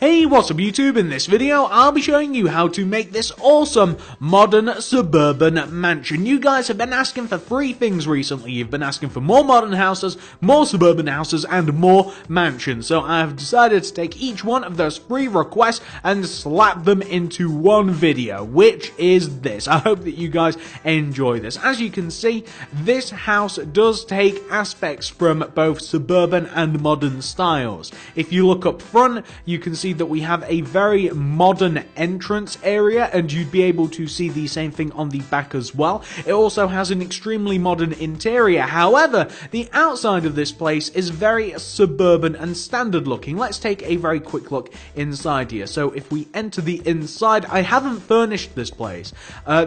Hey, what's up YouTube? In this video, I'll be showing you how to make this awesome modern suburban mansion. You guys have been asking for three things recently. You've been asking for more modern houses, more suburban houses, and more mansions. So I have decided to take each one of those three requests and slap them into one video, which is this. I hope that you guys enjoy this. As you can see, this house does take aspects from both suburban and modern styles. If you look up front, you can see that we have a very modern entrance area, and you'd be able to see the same thing on the back as well. It also has an extremely modern interior. However, the outside of this place is very suburban and standard looking. Let's take a very quick look inside here. So if we enter the inside, I haven't furnished this place.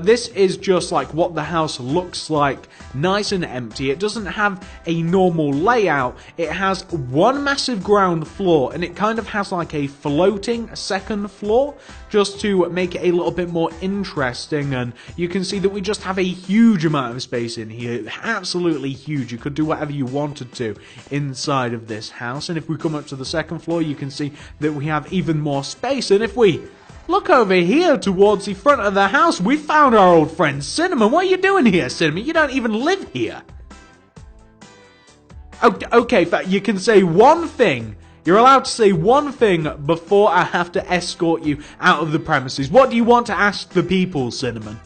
This is just like what the house looks like, nice and empty. It doesn't have a normal layout. It has one massive ground floor, and it kind of has like a floating second floor just to make it a little bit more interesting. And you can see that we just have a huge amount of space in here, absolutely huge. You could do whatever you wanted to inside of this house. And if we come up to the second floor, you can see that we have even more space. And if we look over here towards the front of the house, we found our old friend Cinnamon. What are you doing here, Cinnamon? You don't even live here. Okay, you can say one thing. You're allowed to say one thing before I have to escort you out of the premises. What do you want to ask the people, Cinnamon?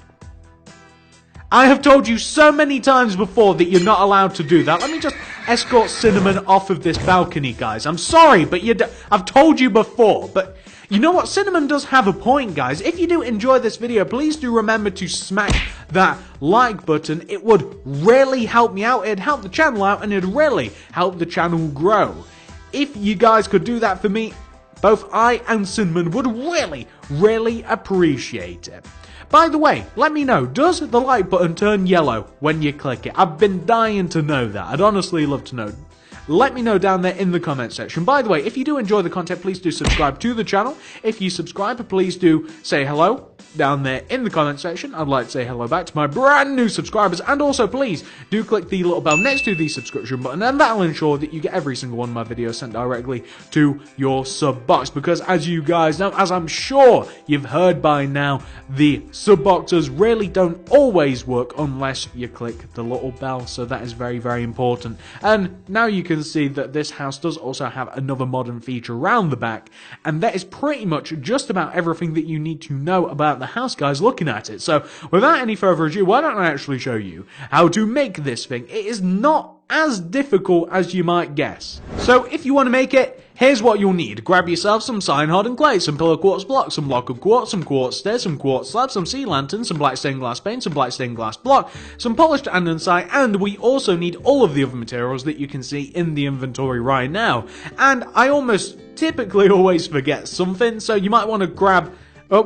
I have told you so many times before that you're not allowed to do that. Let me just escort Cinnamon off of this balcony, guys. I'm sorry, but I've told you before. But you know what? Cinnamon does have a point, guys. If you do enjoy this video, please do remember to smack that like button. It would really help me out. It'd help the channel out, and it'd really help the channel grow. If you guys could do that for me, both I and Cinnamon would really appreciate it. By the way, let me know, does the like button turn yellow when you click it? I've been dying to know that. I'd honestly love to know. Let me know down there in the comment section. By the way, if you do enjoy the content, please do subscribe to the channel. If you subscribe, please do say hello down there in the comment section. I'd like to say hello back to my brand new subscribers. And also, please do click the little bell next to the subscription button, and that'll ensure that you get every single one of my videos sent directly to your sub box. Because as you guys know, as I'm sure you've heard by now, the sub boxes really don't always work unless you click the little bell. So that is very important. And now you can see that this house does also have another modern feature around the back, and that is pretty much just about everything that you need to know about the house, guys, looking at it. So without any further ado, why don't I actually show you how to make this thing? It is not as difficult as you might guess. So if you want to make it, here's what you'll need. Grab yourself some cyan hardened clay, some pillar quartz blocks, some block of quartz, some quartz stairs, some quartz slabs, some sea lanterns, some black stained glass paint, some black stained glass block, some polished andesite, and we also need all of the other materials that you can see in the inventory right now. And I almost typically always forget something, so you might want to grab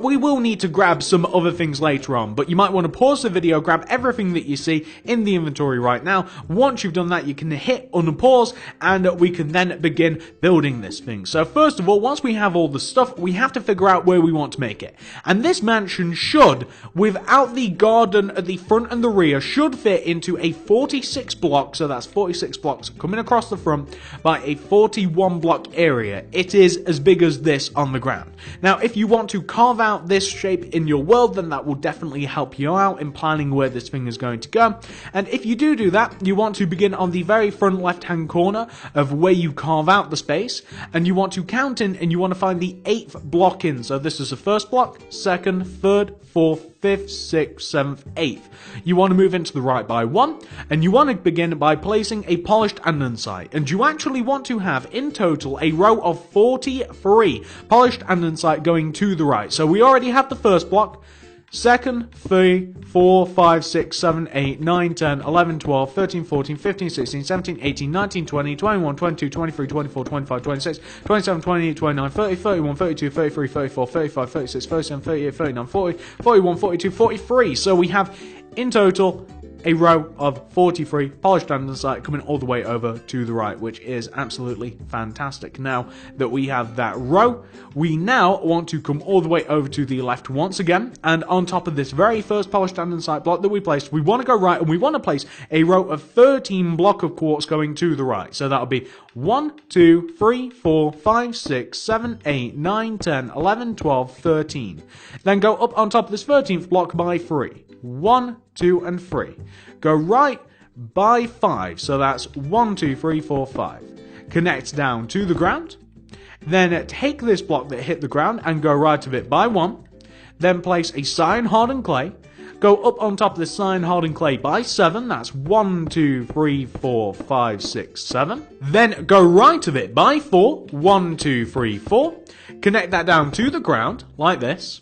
we will need to grab some other things later on, but you might want to pause the video, grab everything that you see in the inventory right now. Once you've done that, you can hit unpause, and we can then begin building this thing. So first of all, once we have all the stuff, we have to figure out where we want to make it. And this mansion should, without the garden at the front and the rear, should fit into a 46 block, so that's 46 blocks coming across the front, by a 41 block area. It is as big as this on the ground. Now, if you want to carve out this shape in your world, then that will definitely help you out in planning where this thing is going to go. And if you do that, you want to begin on the very front left hand corner of where you carve out the space, and you want to count in, and you want to find the 8th block in. So this is the first block, second, third, fourth, 5th, 6th, 7th, 8th. You want to move into the right by 1, and you want to begin by placing a polished andesite. And you actually want to have in total a row of 43 polished andesite going to the right. So we already have the first block. Second, 3, 4, 5, 6, 7, 8, 9, 10, 11, 12, 13, 14, 15, 16, 17, 18, 19, 20, 21, 22, 23, 24, 25, 26, 27, 28, 29, 30, 31, 32, 33, 34, 35, 36, 37, 38, 39, 40, 41, 42, 43. So we have in total a row of 43 polished andesite coming all the way over to the right, which is absolutely fantastic. Now that we have that row, we now want to come all the way over to the left once again, and on top of this very first polished andesite block that we placed, we want to go right, and we want to place a row of 13 block of quartz going to the right. So that'll be 1, 2, 3, 4, 5, 6, 7, 8, 9, 10, 11, 12, 13. Then go up on top of this 13th block by 3. 1, 2, and 3. Go right by 5, so that's 1, 2, 3, 4, 5. Connect down to the ground. Then take this block that hit the ground and go right of it by 1. Then place a cyan hardened clay. Go up on top of the cyan hardened clay by 7. That's 1, 2, 3, 4, 5, 6, 7. Then go right of it by 4. 1, 2, 3, 4. Connect that down to the ground like this.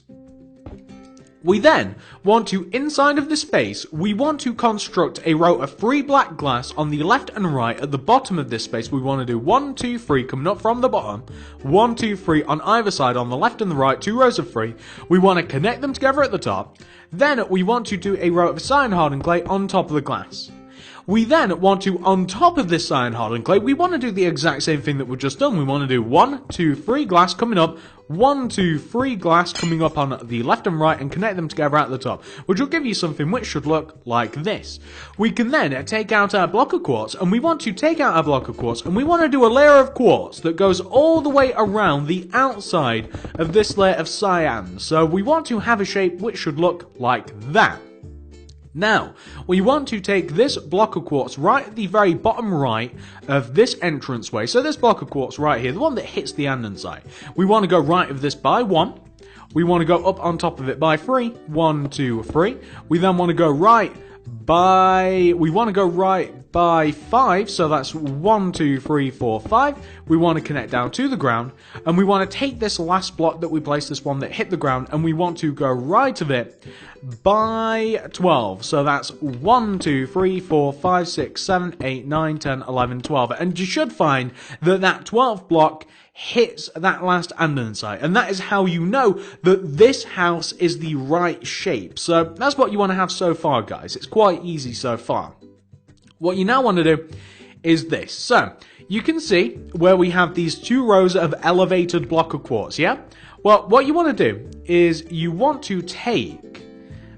We then want to, inside of the space, we want to construct a row of 3 black glass on the left and right. At the bottom of this space, we want to do 1, 2, 3 coming up from the bottom. 1, 2, 3 on either side, on the left and the right, 2 rows of 3. We want to connect them together at the top. Then we want to do a row of cyan hardened clay on top of the glass. We then want to, on top of this cyan hardened clay, we want to do the exact same thing that we've just done. We want to do 1, 2, 3 glass coming up, 1, 2, 3 glass coming up on the left and right and connect them together at the top, which will give you something which should look like this. We can then take out our block of quartz, and we want to take out our block of quartz, and we want to do a layer of quartz that goes all the way around the outside of this layer of cyan. So we want to have a shape which should look like that. Now, we want to take this block of quartz right at the very bottom right of this entranceway. So this block of quartz right here, the one that hits the andesite. We want to go right of this by 1. We want to go up on top of it by 3. 1, 2, 3. We then want to go right by 5, so that's 1, 2, 3, 4, 5. We want to connect down to the ground, and we want to take this last block that we placed, this one that hit the ground, and we want to go right of it by 12. So that's 1, 2, 3, 4, 5, 6, 7, 8, 9, 10, 11, 12. And you should find that that 12th block hits that last andesite, and that is how you know that this house is the right shape. So that's what you want to have so far, guys. It's quite easy so far. What you now want to do is this. So you can see where we have these 2 rows of elevated block of quartz, yeah? Well, what you want to do is you want to take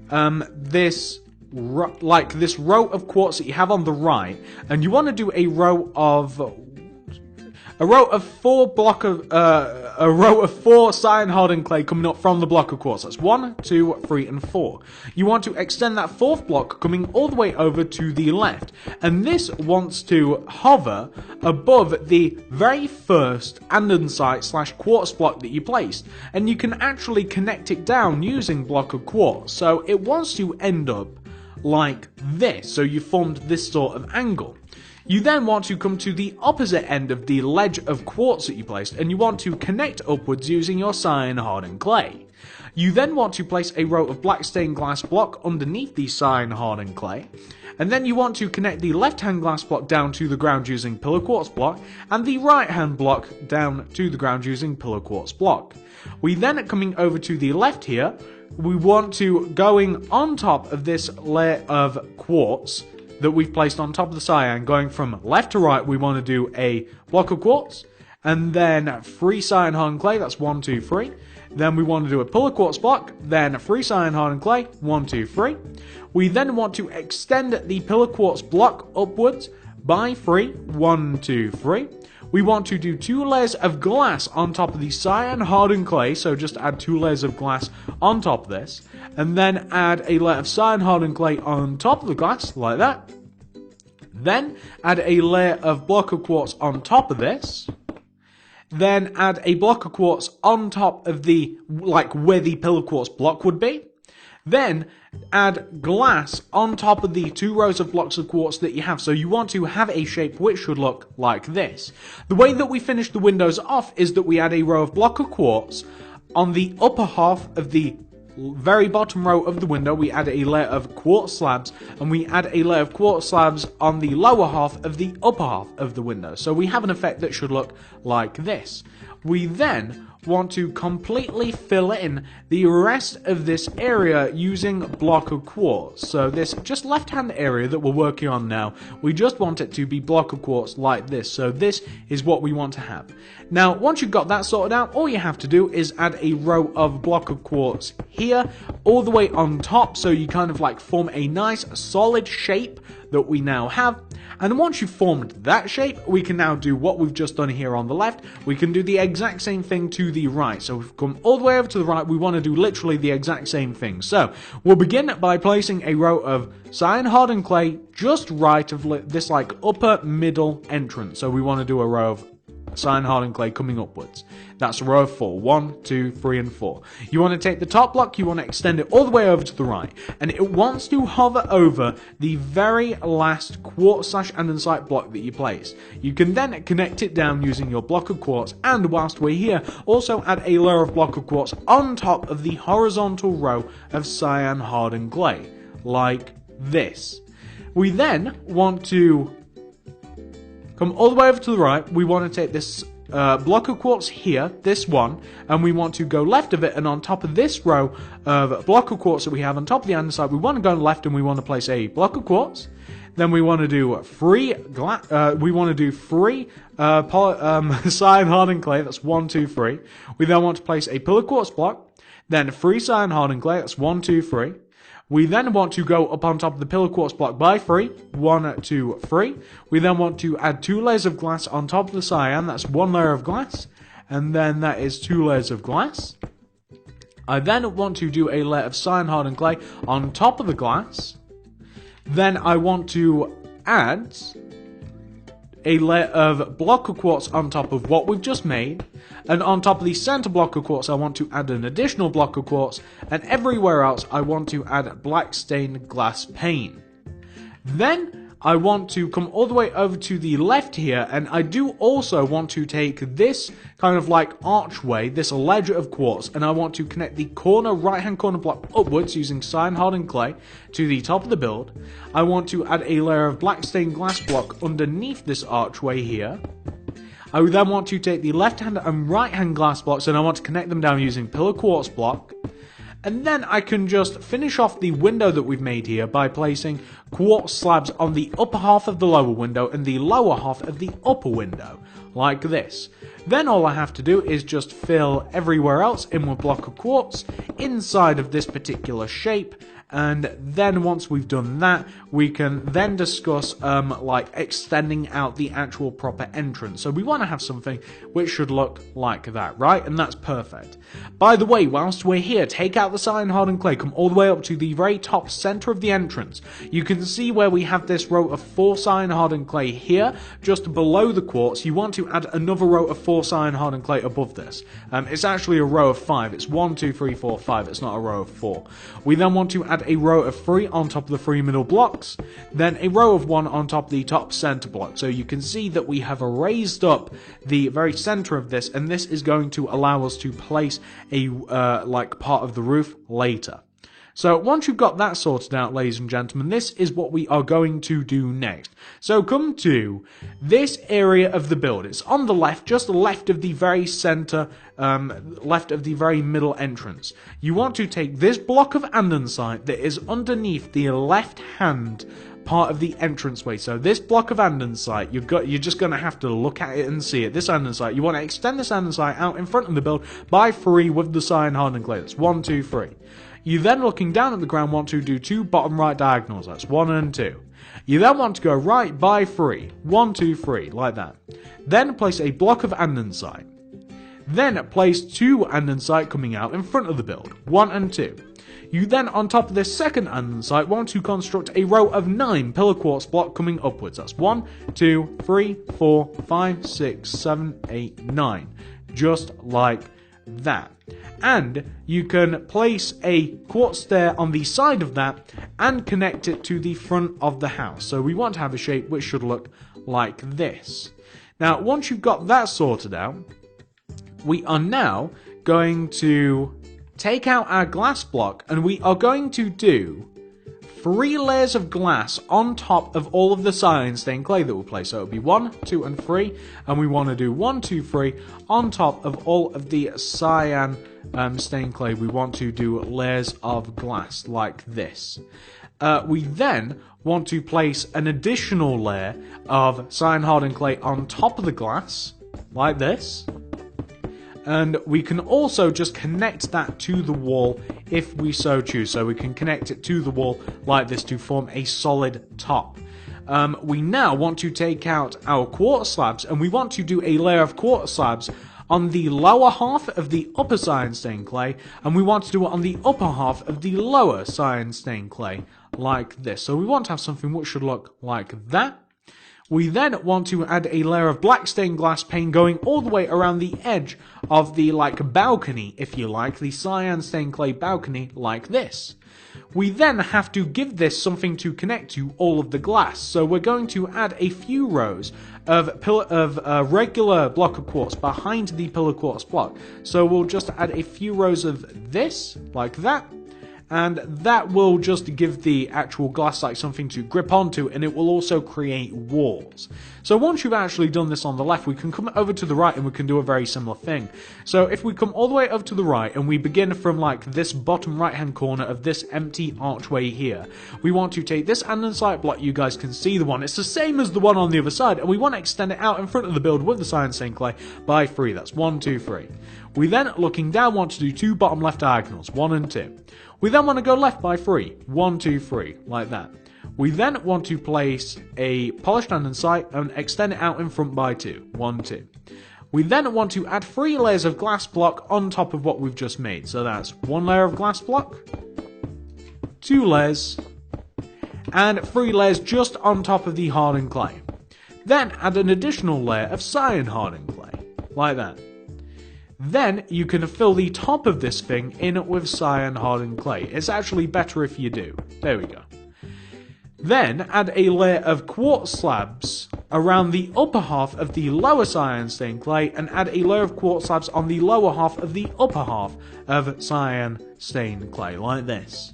this row of quartz that you have on the right, and you want to do a row of 4 cyan hardened clay coming up from the block of quartz. That's 1, 2, 3, and 4. You want to extend that 4th block coming all the way over to the left, and this wants to hover above the very first andesite / quartz block that you placed, and you can actually connect it down using block of quartz. So it wants to end up like this. So you formed this sort of angle. You then want to come to the opposite end of the ledge of quartz that you placed, and you want to connect upwards using your cyan hardened clay. You then want to place a row of black stained glass block underneath the cyan hardened clay, and then you want to connect the left hand glass block down to the ground using pillar quartz block, and the right hand block down to the ground using pillar quartz block. We then, coming over to the left here, we want to, going on top of this layer of quartz that we've placed on top of the cyan, going from left to right, we want to do a block of quartz, and then 3 cyan hardened clay, that's 1, 2, 3. Then we want to do a pillar quartz block, then 3 cyan hardened clay, 1, 2, 3. We then want to extend the pillar quartz block upwards by 3, 1, 2, 3. We want to do 2 layers of glass on top of the cyan hardened clay, so just add 2 layers of glass on top of this, and then add a layer of cyan hardened clay on top of the glass, like that. Then add a layer of block of quartz on top of this. Then add a block of quartz on top of the, where the pillar quartz block would be. Then add glass on top of the 2 rows of blocks of quartz that you have. So you want to have a shape which should look like this. The way that we finish the windows off is that we add a row of block of quartz on the upper half of the very bottom row of the window. We add a layer of quartz slabs, and we add a layer of quartz slabs on the lower half of the upper half of the window. So we have an effect that should look like this. We then want to completely fill in the rest of this area using block of quartz. So this just left hand area that we're working on now, we just want it to be block of quartz like this. So this is what we want to have. Now once you've got that sorted out, all you have to do is add a row of block of quartz here all the way on top, so you kind of form a nice solid shape that we now have. And once you've formed that shape, we can now do what we've just done here on the left. We can do the exact same thing to the right. So we've come all the way over to the right. We want to do literally the exact same thing. So we'll begin by placing a row of cyan hardened clay just right of this like upper middle entrance. So we want to do a row of cyan hardened clay coming upwards. That's a row of 4. 1, 2, 3, and 4. You want to take the top block, you want to extend it all the way over to the right, and it wants to hover over the very last quartz / andesite block that you place. You can then connect it down using your block of quartz, and whilst we're here, also add a layer of block of quartz on top of the horizontal row of cyan hardened clay, like this. We then want to come all the way over to the right. We want to take this block of quartz here, this one, and we want to go left of it, and on top of this row of block of quartz that we have on top of the andesite, we want to go left and we want to place a block of quartz. Then we want to do three cyan hardened clay, that's 1, 2, 3. We then want to place a pillar quartz block, then 3 cyan hardened clay, that's 1, 2, 3. We then want to go up on top of the pillar quartz block by 3. 1, 2, 3. We then want to add 2 layers of glass on top of the cyan. That's 1 layer of glass. And then that is 2 layers of glass. I then want to do a layer of cyan hardened clay on top of the glass. Then I want to add a layer of block of quartz on top of what we've just made, and on top of the center block of quartz I want to add an additional block of quartz, and everywhere else I want to add black stained glass pane. Then I want to come all the way over to the left here, and I do also want to take this kind of like archway, this ledge of quartz, and I want to connect the right hand corner block upwards using cyan hardened clay to the top of the build. I want to add a layer of black stained glass block underneath this archway here. I then want to take the left hand and right hand glass blocks, and I want to connect them down using pillar quartz block. And then I can just finish off the window that we've made here by placing quartz slabs on the upper half of the lower window and the lower half of the upper window, like this. Then all I have to do is just fill everywhere else in with block of quartz inside of this particular shape, and then once we've done that, we can then discuss like extending out the actual proper entrance. So we want to have something which should look like that, right? And that's perfect. By the way, whilst we're here, take out the cyan hardened clay, come all the way up to the very top center of the entrance. You can see where we have this row of 4 cyan hardened clay here, just below the quartz. You want to add another row of 4 cyan hardened clay above this. It's actually a row of 5. It's 1, 2, 3, 4, 5. It's not a row of 4. We then want to add a row of 3 on top of the 3 middle blocks, then a row of 1 on top of the top center block. So you can see that we have raised up the very center of this, and this is going to allow us to place a like part of the roof later. So once you've got that sorted out, ladies and gentlemen, this is what we are going to do next. So come to this area of the build. It's on the left, just left of the very center, left of the very middle entrance. You want to take this block of andesite that is underneath the left hand part of the entranceway. So this block of andesite, you're just going to have to look at it and see it. This andesite, you want to extend this andesite out in front of the build by 3 with the cyan hardened clay. That's 1, 2, 3. You then, looking down at the ground, want to do 2 bottom right diagonals. That's 1 and 2. You then want to go right by 3. 1, 2, 3, like that. Then place a block of andesite. Then place 2 andesite coming out in front of the build. 1 and 2. You then, on top of this second andesite, want to construct a row of 9 pillar quartz block coming upwards. That's 1, 2, 3, 4, 5, 6, 7, 8, 9. Just like that. And you can place a quartz stair on the side of that and connect it to the front of the house. So we want to have a shape which should look like this. Now, once you've got that sorted out, we are now going to take out our glass block, and we are going to do 3 layers of glass on top of all of the cyan stained clay that we'll place. So it'll be 1, 2, and 3, and we want to do 1, 2, 3 on top of all of the cyan stained clay. We want to do layers of glass like this. We then want to place an additional layer of cyan hardened clay on top of the glass, like this. And we can also just connect that to the wall if we so choose. So we can connect it to the wall like this to form a solid top. we now want to take out our quartz slabs, and we want to do a layer of quartz slabs on the lower half of the upper cyan stained clay, and we want to do it on the upper half of the lower cyan stained clay, like this. So we want to have something which should look like that. We then want to add a layer of black stained glass pane going all the way around the edge of the balcony, if you like, the cyan stained clay balcony, like this. We then have to give this something to connect to all of the glass, so we're going to add a few rows of regular block of quartz behind the pillar quartz block. So we'll just add a few rows of this, like that, and that will just give the actual glass like something to grip onto, and it will also create walls. So once you've actually done this on the left, we can come over to the right and we can do a very similar thing. So if we come all the way over to the right and we begin from like this bottom right hand corner of this empty archway here, we want to take this andesite block. You guys can see the one, it's the same as the one on the other side, and we want to extend it out in front of the build with the cyan stained clay by 3. That's 1, 2, 3. We then, looking down, want to do 2 bottom left diagonals, 1 and 2. We then want to go left by 3, 1, 2, 3, like that. We then want to place a polished andesite and extend it out in front by 2, 1, 2. We then want to add 3 layers of glass block on top of what we've just made. So that's 1 layer of glass block, 2 layers, and 3 layers just on top of the hardened clay. Then add an additional layer of cyan hardened clay, like that. Then you can fill the top of this thing in with cyan hardened clay. It's actually better if you do. There we go. Then add a layer of quartz slabs around the upper half of the lower cyan stained clay, and add a layer of quartz slabs on the lower half of the upper half of cyan stained clay, like this.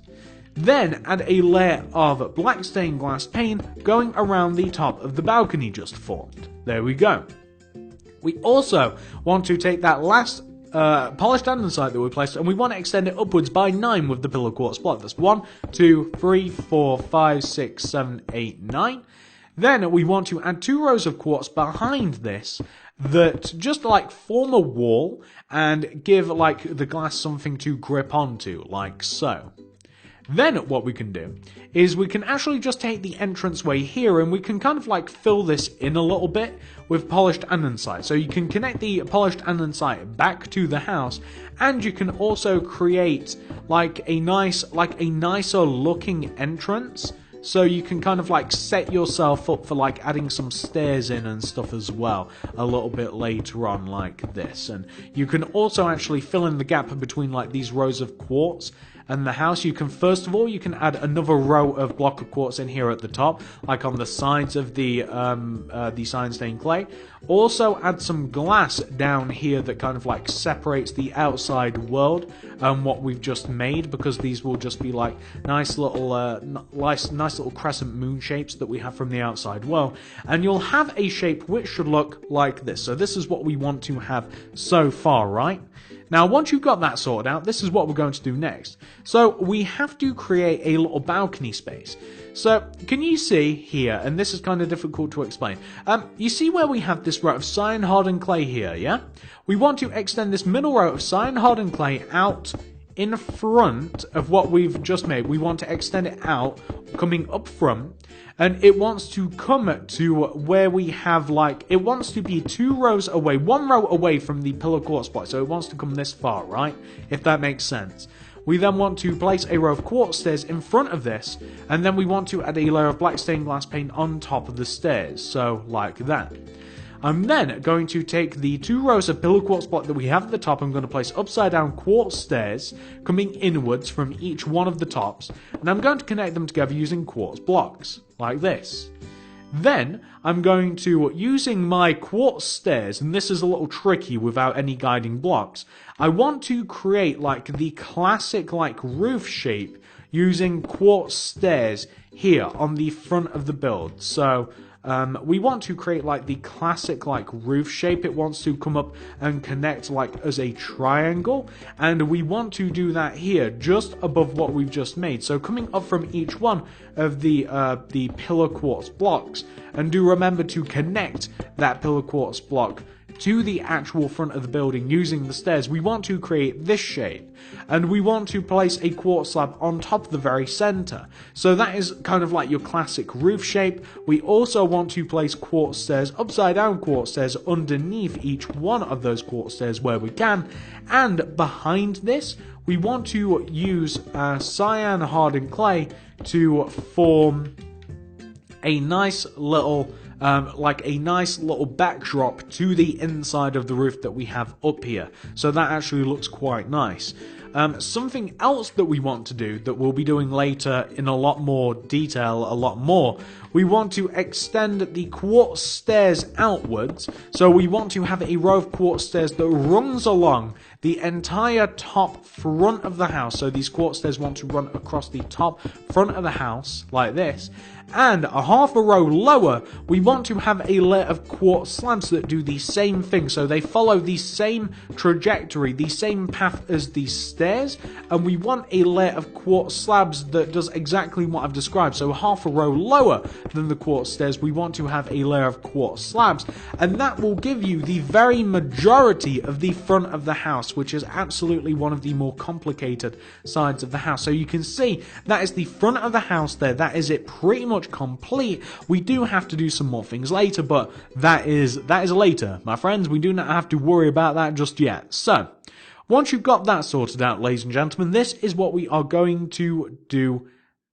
Then add a layer of black stained glass pane going around the top of the balcony just formed. There we go. We also want to take that last polished andesite that we placed, and we want to extend it upwards by 9 with the pillar quartz block. That's 1, 2, 3, 4, 5, 6, 7, 8, 9. Then we want to add 2 rows of quartz behind this that just like form a wall and give like the glass something to grip onto, like so. Then what we can do is we can actually just take the entranceway here and we can kind of like fill this in a little bit with polished andesite. So you can connect the polished andesite back to the house, and you can also create like a nicer looking entrance. So you can kind of like set yourself up for like adding some stairs in and stuff as well a little bit later on, like this. And you can also actually fill in the gap between like these rows of quartz and the house. You can, first of all, you can add another row of block of quartz in here at the top, like on the sides of the cyan stained clay. Also add some glass down here that kind of like separates the outside world and what we've just made, because these will just be like nice little crescent moon shapes that we have from the outside world, and you'll have a shape which should look like this. So this is what we want to have so far, right? Now, once you've got that sorted out, this is what we're going to do next. So we have to create a little balcony space. So can you see here, and this is kind of difficult to explain, you see where we have this row of cyan hardened clay here, yeah? We want to extend this middle row of cyan hardened clay out in front of what we've just made. We want to extend it out, coming up front, and it wants to come to where we have like, it wants to be 2 rows away, 1 row away from the pillar quartz block, so it wants to come this far, right? If that makes sense. We then want to place a row of quartz stairs in front of this, and then we want to add a layer of black stained glass paint on top of the stairs, so like that. I'm then going to take the 2 rows of pillar quartz block that we have at the top. I'm going to place upside down quartz stairs coming inwards from each one of the tops, and I'm going to connect them together using quartz blocks, like this. Then I'm going to, using my quartz stairs, and this is a little tricky without any guiding blocks, I want to create like the classic like roof shape using quartz stairs here on the front of the build. So we want to create like the classic like roof shape. It wants to come up and connect like as a triangle, and we want to do that here just above what we've just made. So coming up from each one of the pillar quartz blocks, and do remember to connect that pillar quartz block to the actual front of the building using the stairs, we want to create this shape, and we want to place a quartz slab on top of the very center. So that is kind of like your classic roof shape. We also want to place quartz stairs, upside down quartz stairs, underneath each one of those quartz stairs where we can, and behind this we want to use cyan hardened clay to form a nice little backdrop to the inside of the roof that we have up here. So that actually looks quite nice. Something else that we want to do, that we'll be doing later in a lot more detail, we want to extend the quartz stairs outwards. So we want to have a row of quartz stairs that runs along the entire top front of the house. So these quartz stairs want to run across the top front of the house like this. And a half a row lower, we want to have a layer of quartz slabs that do the same thing. So they follow the same trajectory, the same path as these stairs. And we want a layer of quartz slabs that does exactly what I've described. So half a row lower than the quartz stairs, we want to have a layer of quartz slabs. And that will give you the very majority of the front of the house, which is absolutely one of the more complicated sides of the house. So you can see that is the front of the house there. That is it pretty much complete. We do have to do some more things later, but that is later, my friends. We do not have to worry about that just yet. So once you've got that sorted out, ladies and gentlemen, this is what we are going to do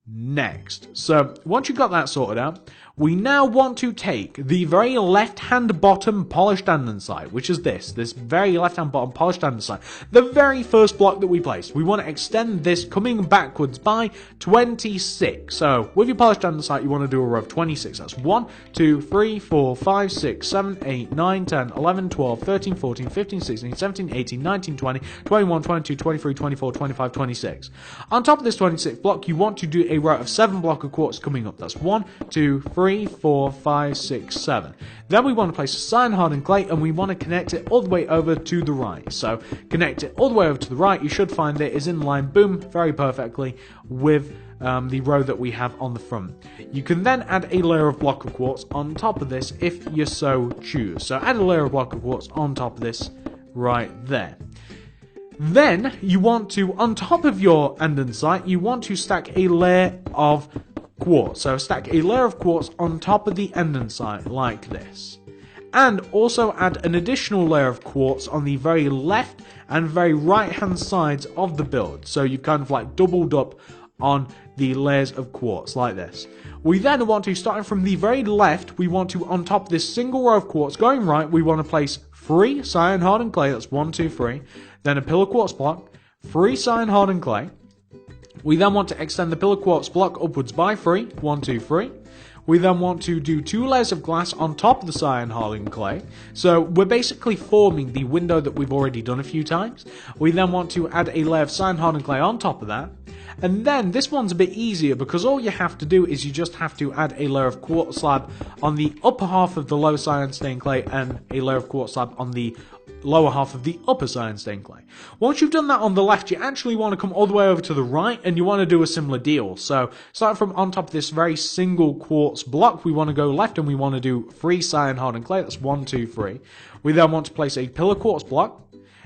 next. So once you've got that sorted out, we now want to take the very left-hand bottom polished andesite, which is this very left-hand bottom polished andesite, the very first block that we placed. We want to extend this coming backwards by 26. So with your polished andesite, you want to do a row of 26. That's 1, 2, 3, 4, 5, 6, 7, 8, 9, 10, 11, 12, 13, 14, 15, 16, 17, 18, 19, 20, 21, 22, 23, 24, 25, 26. On top of this 26 block, you want to do a row of 7 block of quartz coming up. That's 1, 2, 3, 4, 5, 6, 7. Then we want to place a cyan hardened clay, and we want to connect it all the way over to the right. So connect it all the way over to the right. You should find it is in line, boom, very perfectly with the row that we have on the front. You can then add a layer of block of quartz on top of this if you so choose. So add a layer of block of quartz on top of this right there. Then you want to, on top of your andesite, you want to stack a layer of quartz. So stack a layer of quartz on top of the andesite like this. And also add an additional layer of quartz on the very left and very right hand sides of the build. So you've kind of like doubled up on the layers of quartz like this. We then want to, starting from the very left, we want to, on top of this single row of quartz going right, we want to place 3 cyan hardened clay. That's 1, 2, 3. Then a pillar quartz block, 3 cyan hardened clay. We then want to extend the pillar quartz block upwards by 3, 1, 2, 3. We then want to do 2 layers of glass on top of the cyan hardened clay. So we're basically forming the window that we've already done a few times. We then want to add a layer of cyan hardened clay on top of that. And then this one's a bit easier because all you have to do is you just have to add a layer of quartz slab on the upper half of the low cyan stained clay and a layer of quartz slab on the lower half of the upper cyan stained clay. Once you've done that on the left, you actually want to come all the way over to the right and you want to do a similar deal. So starting from on top of this very single quartz block, we want to go left and we want to do 3 cyan hardened clay. That's 1, 2, 3. We then want to place a pillar quartz block.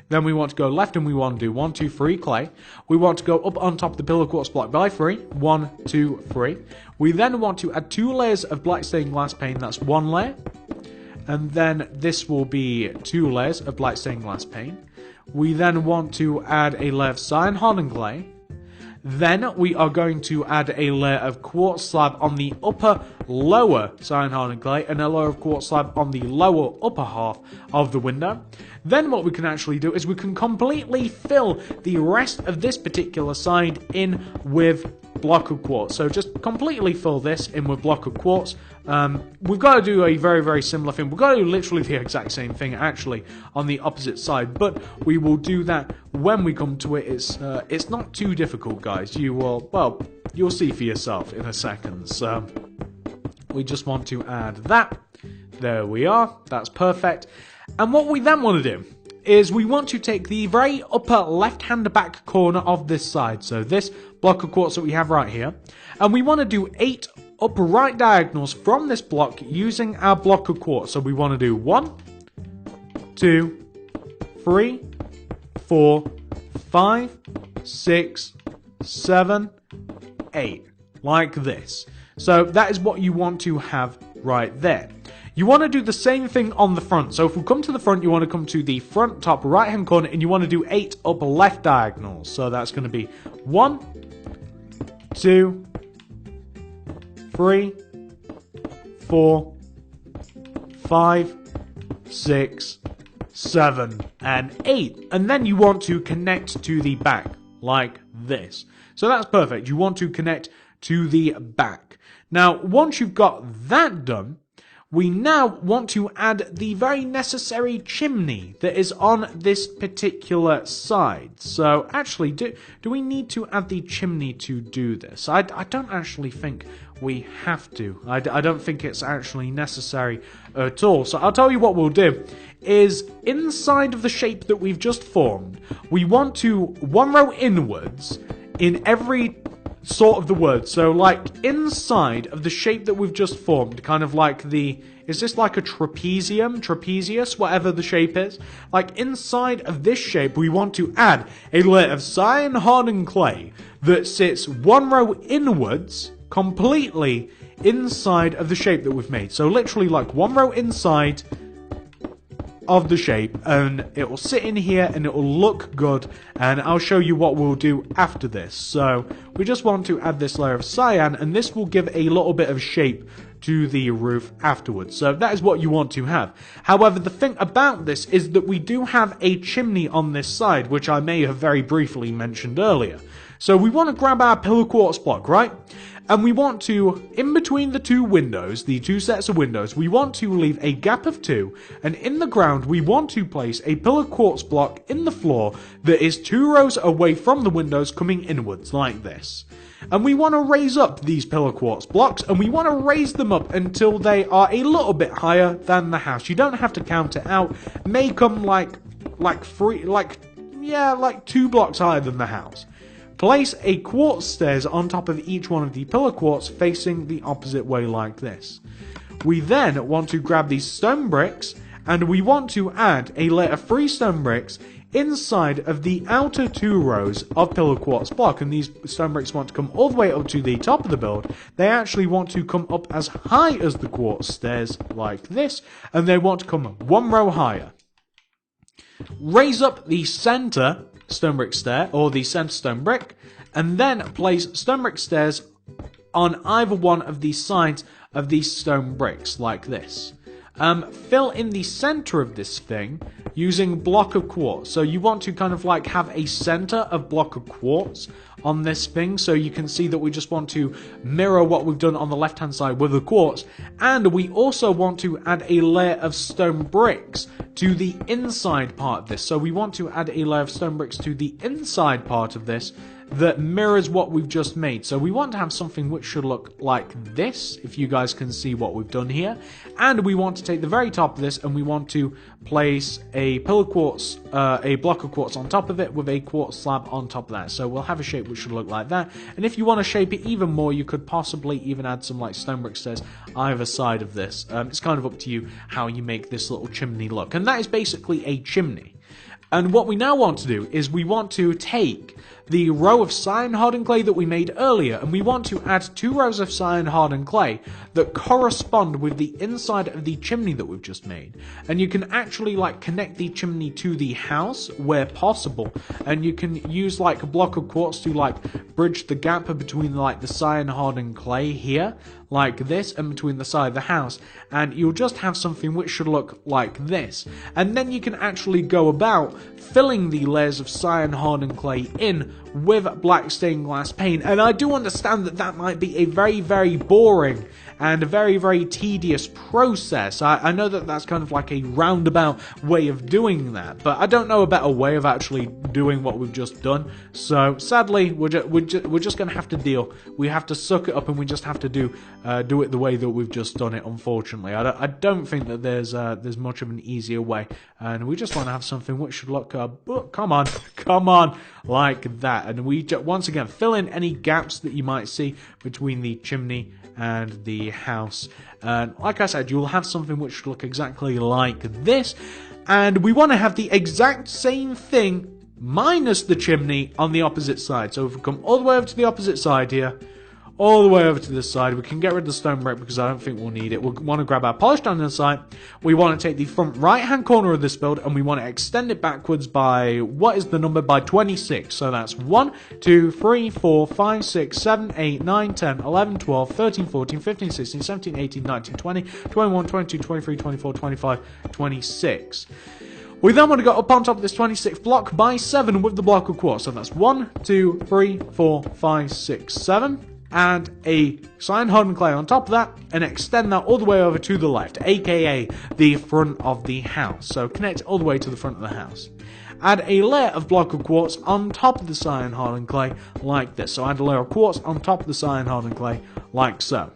Then we want to go left and we want to do 1, 2, 3 clay. We want to go up on top of the pillar quartz block by 3, 1, 2, 3. We then want to add 2 layers of black stained glass paint. That's 1 layer. And then this will be 2 layers of black stained glass paint. We then want to add a layer of cyan hardened clay. Then we are going to add a layer of quartz slab on the upper lower cyan hardened clay and a layer of quartz slab on the lower upper half of the window. Then what we can actually do is we can completely fill the rest of this particular side in with block of quartz. So just completely fill this in with block of quartz. We've got to do a very, very similar thing. We've got to do literally the exact same thing actually on the opposite side, but we will do that when we come to it. It's not too difficult, guys. You'll see for yourself in a second. So we just want to add that. There we are. That's perfect. And what we then want to do is we want to take the very upper left-hand back corner of this side, so this block of quartz that we have right here, and we want to do 8 upper right diagonals from this block using our block of quartz. So we want to do 1, 2, 3, 4, 5, 6, 7, 8. Like this. So that is what you want to have right there. You want to do the same thing on the front. So if we come to the front, you want to come to the front top right hand corner and you want to do 8 up left diagonals. So that's going to be 1, 2, 3, 4, 5, 6, 7, and 8. And then you want to connect to the back like this. So that's perfect. You want to connect to the back. Now, once you've got that done, we now want to add the very necessary chimney that is on this particular side. So actually, do we need to add the chimney to do this? I don't actually think we have to. I don't think it's actually necessary at all. So I'll tell you what we'll do is inside of the shape that we've just formed, we want to 1 row inwards in every sort of the word. So like inside of the shape that we've just formed, kind of like is this like a trapezius, whatever the shape is? Like inside of this shape, we want to add a layer of cyan hardened clay that sits 1 row inwards, completely inside of the shape that we've made. So literally like 1 row inside of the shape, and it will sit in here and it will look good, and I'll show you what we'll do after this. So we just want to add this layer of cyan, and this will give a little bit of shape to the roof afterwards. So that is what you want to have. However, the thing about this is that we do have a chimney on this side, which I may have very briefly mentioned earlier. So we want to grab our pillar quartz block, right? And we want to, in between the two windows, the two sets of windows, we want to leave a gap of 2, and in the ground we want to place a pillar quartz block in the floor that is 2 rows away from the windows coming inwards, like this. And we want to raise up these pillar quartz blocks, and we want to raise them up until they are a little bit higher than the house. You don't have to count it out. Make them like 2 blocks higher than the house. Place a quartz stairs on top of each one of the pillar quartz facing the opposite way like this. We then want to grab these stone bricks and we want to add a layer of 3 stone bricks inside of the outer 2 rows of pillar quartz block, and these stone bricks want to come all the way up to the top of the build. They actually want to come up as high as the quartz stairs like this, and they want to come 1 row higher. Raise up the center stone brick stair, or the center stone brick, and then place stone brick stairs on either one of the sides of these stone bricks like this. Fill in the center of this thing using block of quartz. So you want to kind of like have a center of block of quartz on this thing, so you can see that we just want to mirror what we've done on the left hand side with the quartz, and we also want to add a layer of stone bricks to the inside part of this. So we want to add a layer of stone bricks to the inside part of this that mirrors what we've just made. So we want to have something which should look like this, if you guys can see what we've done here. And we want to take the very top of this and we want to place a pillar quartz, a block of quartz on top of it with a quartz slab on top of that. So we'll have a shape which should look like that. And if you want to shape it even more, you could possibly even add some like stone brick stairs either side of this. It's kind of up to you how you make this little chimney look. And that is basically a chimney. And what we now want to do is we want to take the row of cyan hardened clay that we made earlier, and we want to add 2 rows of cyan hardened clay that correspond with the inside of the chimney that we've just made. And you can actually like connect the chimney to the house where possible, and you can use like a block of quartz to like bridge the gap between like the cyan hardened clay here like this and between the side of the house, and you'll just have something which should look like this. And then you can actually go about filling the layers of cyan hardened clay in with black stained glass paint. And I do understand that that might be a very, very boring and a very, very tedious process. I know that that's kind of like a roundabout way of doing that, but I don't know a better way of actually doing what we've just done. So sadly, we're just going to have to deal. We have to suck it up, and we just have to do it the way that we've just done it. Unfortunately, I don't think that there's much of an easier way, and we just want to have something which should look. Come on. like that. And we once again fill in any gaps that you might see between the chimney and the house. And like I said, you'll have something which should look exactly like this. And we want to have the exact same thing minus the chimney on the opposite side. So if we come all the way over to the opposite side here, all the way over to this side, we can get rid of the stone brick because I don't think we'll need it. We'll want to grab our polished andesite. We want to take the front right hand corner of this build and we want to extend it backwards by, what is the number? By 26. So that's 1, 2, 3, 4, 5, 6, 7, 8, 9, 10, 11, 12, 13, 14, 15, 16, 17, 18, 19, 20, 21, 22, 23, 24, 25, 26. We then want to go up on top of this 26th block by 7 with the block of quartz. So that's 1, 2, 3, 4, 5, 6, 7. And a cyan hardened clay on top of that, and extend that all the way over to the left, aka the front of the house. So connect it all the way to the front of the house. Add a layer of block of quartz on top of the cyan hardened clay, like this. So add a layer of quartz on top of the cyan hardened clay, like so.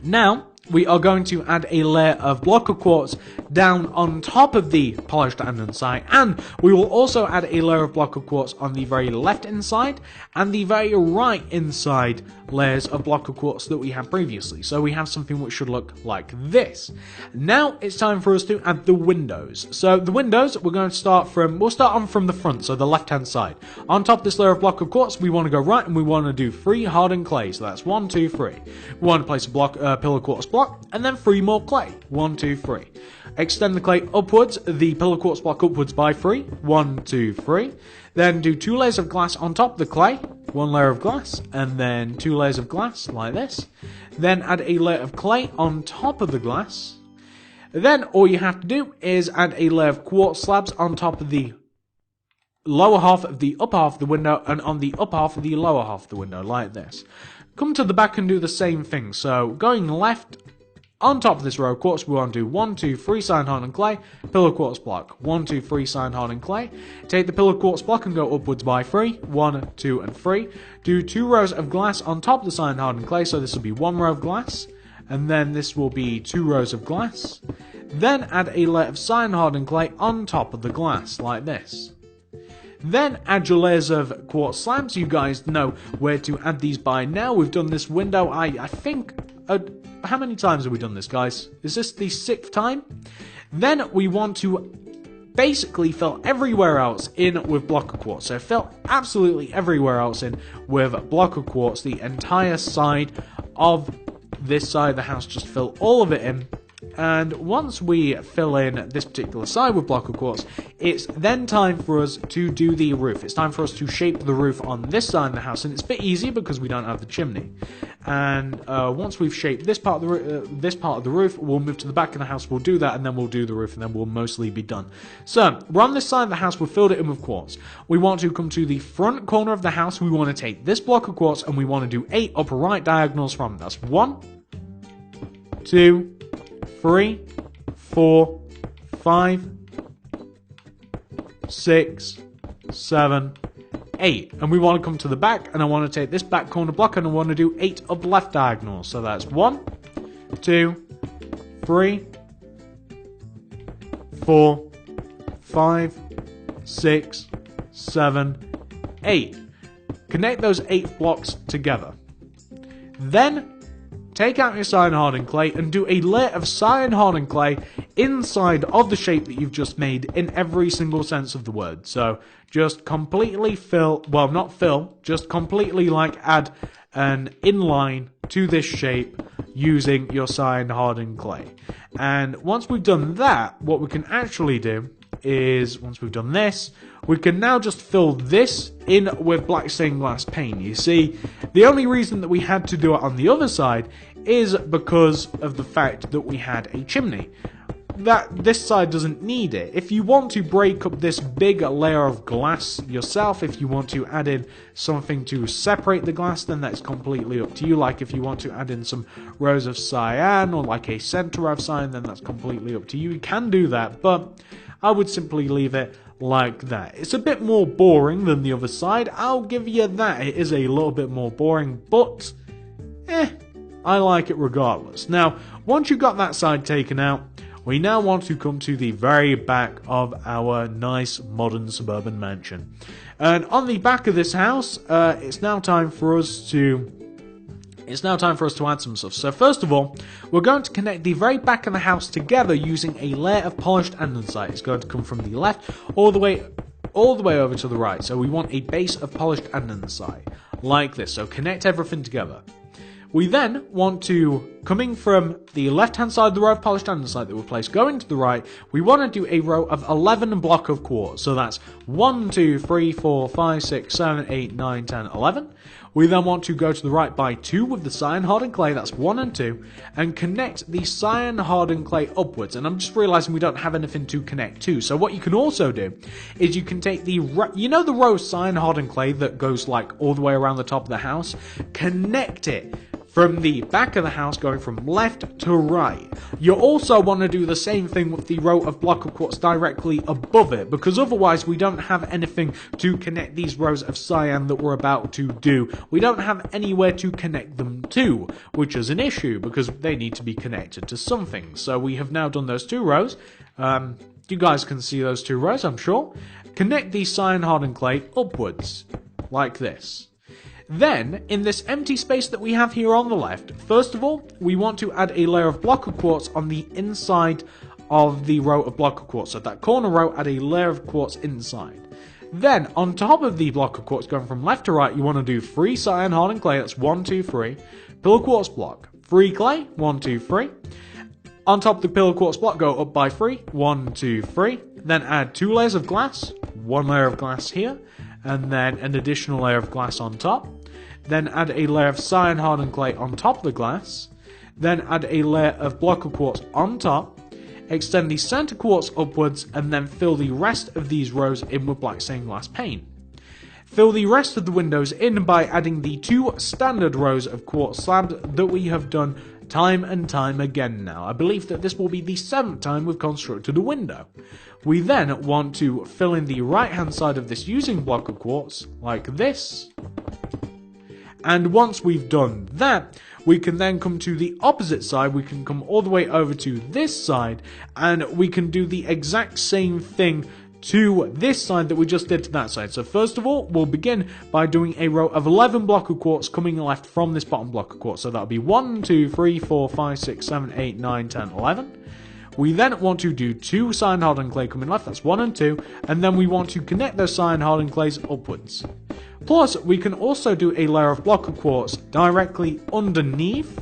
Now, we are going to add a layer of block of quartz down on top of the polished andesite, and we will also add a layer of block of quartz on the very left inside and the very right inside layers of block of quartz that we had previously. So we have something which should look like this. Now it's time for us to add the windows. So the windows, we'll start on from the front, so the left hand side. On top of this layer of block of quartz, we want to go right and we want to do 3 hardened clay. So that's 1, 2, 3. We want to place a pillar quartz block and then 3 more clay. 1, 2, 3. Extend the clay upwards, the pillar quartz block upwards by 3. 1, 2, 3. Then do 2 layers of glass on top of the clay. 1 layer of glass, and then 2 layers of glass, like this. Then add a layer of clay on top of the glass. Then all you have to do is add a layer of quartz slabs on top of the lower half of the upper half of the window, and on the upper half of the lower half of the window, like this. Come to the back and do the same thing. So going left, on top of this row of quartz, we want to do 1, 2, 3 cyan hardened clay, pillar quartz block. 1, 2, 3 cyan hardened clay. Take the pillar quartz block and go upwards by 3. 1, 2, and 3. Do 2 rows of glass on top of the cyan hardened clay, so this will be 1 row of glass, and then this will be 2 rows of glass. Then add a layer of cyan hardened clay on top of the glass, like this. Then add your layers of quartz slabs. You guys know where to add these by now. We've done this window, I think, how many times have we done this, guys? Is this the 6th time? Then we want to basically fill everywhere else in with block of quartz. So fill absolutely everywhere else in with block of quartz. The entire side of this side of the house, just fill all of it in. And once we fill in this particular side with block of quartz, it's then time for us to do the roof. It's time for us to shape the roof on this side of the house, and it's a bit easier because we don't have the chimney. And once we've shaped this part of the roof, we'll move to the back of the house, we'll do that, and then we'll do the roof, and then we'll mostly be done. So, we're on this side of the house, we've filled it in with quartz. We want to come to the front corner of the house, we want to take this block of quartz, and we want to do 8 upper right diagonals from it. That's 1, 2, 3, 4, 5, 6, 7, 8. And we want to come to the back, and I want to take this back corner block, and I want to do 8 up left diagonals. So that's 1, 2, 3, 4, 5, 6, 7, 8. Connect those 8 blocks together. Then take out your cyan hardened clay and do a layer of cyan hardened clay inside of the shape that you've just made in every single sense of the word. So just completely just completely add an inline to this shape using your cyan hardened clay. And once we've done that, what we can actually do is, once we've done this, we can now just fill this in with black stained glass paint. You see, the only reason that we had to do it on the other side is because of the fact that we had a chimney. This side doesn't need it. If you want to break up this big layer of glass yourself, if you want to add in something to separate the glass, then that's completely up to you. Like if you want to add in some rows of cyan or like a center of cyan, then that's completely up to you. You can do that, but I would simply leave it like that. It's a bit more boring than the other side, I'll give you that. It is a little bit more boring, but I like it regardless. Now, once you've got that side taken out, we now want to come to the very back of our nice modern suburban mansion. And on the back of this house, it's now time for us to add some stuff. So first of all, we're going to connect the very back of the house together using a layer of polished andesite. It's going to come from the left all the way over to the right. So we want a base of polished andesite like this. So connect everything together. We then want to, coming from the left-hand side of the row of polished andesite that we placed, going to the right, we want to do a row of 11 block of quartz. So that's 1, 2, 3, 4, 5, 6, 7, 8, 9, 10, 11. We then want to go to the right by 2 with the cyan hardened clay, that's 1 and 2, and connect the cyan hardened clay upwards. And I'm just realizing we don't have anything to connect to. So what you can also do is you can take the row of cyan hardened clay that goes like all the way around the top of the house, connect it from the back of the house going from left to right. You also want to do the same thing with the row of block of quartz directly above it, because otherwise we don't have anything to connect these rows of cyan that we're about to do. We don't have anywhere to connect them to, which is an issue because they need to be connected to something. So we have now done those 2 rows. You guys can see those 2 rows, I'm sure. Connect the cyan hardened clay upwards like this. Then, in this empty space that we have here on the left, first of all, we want to add a layer of block of quartz on the inside of the row of block of quartz. So that corner row, add a layer of quartz inside. Then, on top of the block of quartz going from left to right, you want to do 3 cyan hardened clay, that's 1, 2, 3. Pillar quartz block, 3 clay, 1, 2, 3. On top of the pillar quartz block, go up by 3, 1, 2, 3. Then add 2 layers of glass, 1 layer of glass here, and then an additional layer of glass on top. Then add a layer of cyan hardened clay on top of the glass. Then add a layer of block of quartz on top. Extend the center quartz upwards and then fill the rest of these rows in with black stained glass paint. Fill the rest of the windows in by adding the 2 standard rows of quartz slabs that we have done time and time again now. I believe that this will be the 7th time we've constructed a window. We then want to fill in the right hand side of this using block of quartz like this. And once we've done that, we can then come to the opposite side. We can come all the way over to this side and we can do the exact same thing to this side that we just did to that side. So first of all, we'll begin by doing a row of 11 block of quartz coming left from this bottom block of quartz. So that'll be 1, 2, 3, 4, 5, 6, 7, 8, 9, 10, 11. We then want to do 2 cyan hardened clay coming left, that's 1 and 2, and then we want to connect those cyan hardened clays upwards. Plus, we can also do a layer of block of quartz directly underneath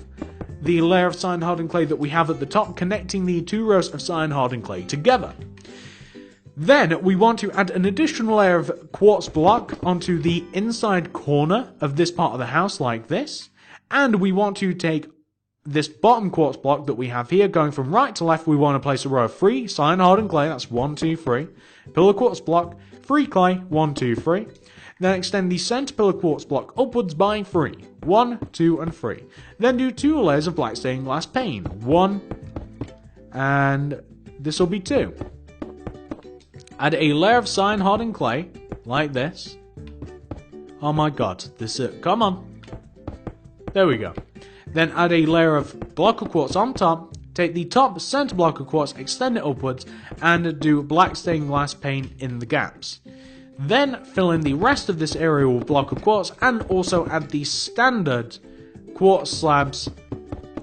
the layer of cyan hardened clay that we have at the top, connecting the 2 rows of cyan hardened clay together. Then we want to add an additional layer of quartz block onto the inside corner of this part of the house like this, and we want to take this bottom quartz block that we have here, going from right to left, we want to place a row of 3 cyan hardened clay, that's 1, 2, 3. Pillar quartz block, 3 clay, 1, 2, 3. Then extend the center pillar quartz block upwards by 3, 1, 2, and 3. Then do 2 layers of black stained glass paint, 1, and this will be 2. Add a layer of cyan hardened clay, like this. Oh my god, come on. There we go. Then add a layer of block of quartz on top, take the top center block of quartz, extend it upwards, and do black stained glass paint in the gaps. Then fill in the rest of this area with block of quartz, and also add the standard quartz slabs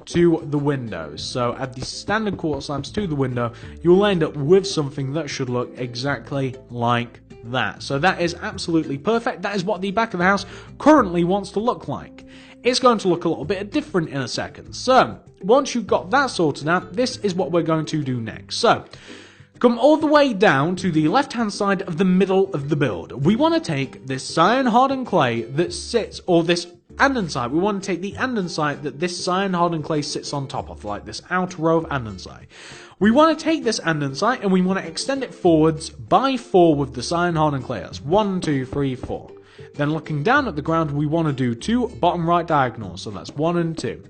to the windows. So add the standard quartz slabs to the window, you'll end up with something that should look exactly like that. So that is absolutely perfect. That is what the back of the house currently wants to look like. It's going to look a little bit different in a second. So once you've got that sorted out, this is what we're going to do next. So come all the way down to the left hand side of the middle of the build. We want to take this cyan hardened clay that sits, or this andesite, we want to take the andesite that this cyan hardened clay sits on top of, like this outer row of andesite. We want to take this andesite and we want to extend it forwards by 4 with the cyan hardened clay. That's 1, 2, 3, 4. Then looking down at the ground, we want to do 2 bottom right diagonals, so that's 1 and 2.